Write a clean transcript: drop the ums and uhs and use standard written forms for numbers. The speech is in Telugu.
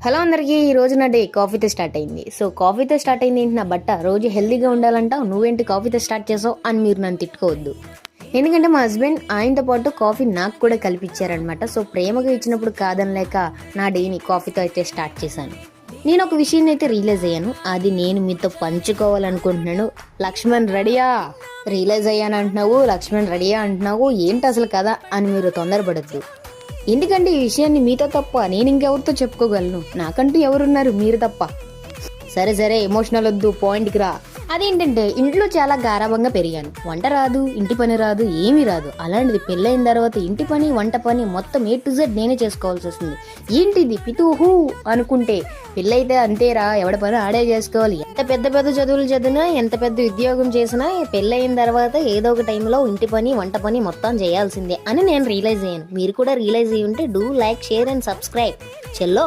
హలో అందరికీ, ఈ రోజు నా డే కాఫీతో స్టార్ట్ అయింది. సో కాఫీతో స్టార్ట్ అయింది ఏంటి నా బట్ట. రోజు హెల్తీగా ఉండాలంటావు, నువ్వేంటి కాఫీతో స్టార్ట్ చేసావు అని మీరు నన్ను తిట్టుకోవద్దు. ఎందుకంటే మా హస్బెండ్ ఆయనతో పాటు కాఫీ నాకు కూడా కల్పించారనమాట. సో ప్రేమగా ఇచ్చినప్పుడు కాదనలేక నా డేని కాఫీతో అయితే స్టార్ట్ చేశాను. నేను ఒక విషయాన్ని అయితే రియలైజ్ అయ్యాను, అది నేను మీతో పంచుకోవాలనుకుంటున్నాను. లక్ష్మణ్ రెడీయా? రియలైజ్ అయ్యాను అంటున్నావు, లక్ష్మణ్ రెడీయా అంటున్నావు, ఏంటి అసలు కదా అని మీరు తొందరపడద్దు. ఎందుకంటే ఈ విషయాన్ని మీతో తప్ప నేను ఇంకెవరితో చెప్పుకోగలను? నాకంటూ ఎవరున్నారు? మీరు తప్ప. సరే సరే, ఎమోషనల్ వద్దు, పాయింట్కి రా. అదేంటంటే ఇంట్లో చాలా గారాబంగా పెరిగాను. వంట రాదు, ఇంటి పని రాదు, ఏమీ రాదు. అలాంటిది పెళ్ళైన తర్వాత ఇంటి పని, వంట పని మొత్తం A to Z నేనే చేసుకోవాల్సి వస్తుంది. ఏంటిది పితూహు అనుకుంటే పెళ్ళైతే అంతేరా, ఎవడ పని ఆడే చేసుకోవాలి. ఎంత పెద్ద పెద్ద చదువులు చదివినా, ఎంత పెద్ద ఉద్యోగం చేసినా పెళ్ళైన తర్వాత ఏదో ఒక టైంలో ఇంటి పని, వంట పని మొత్తం చేయాల్సిందే అని నేను రియలైజ్ అయ్యాను. మీరు కూడా రియలైజ్ అయ్యి ఉంటే do like, share and subscribe. Chhello.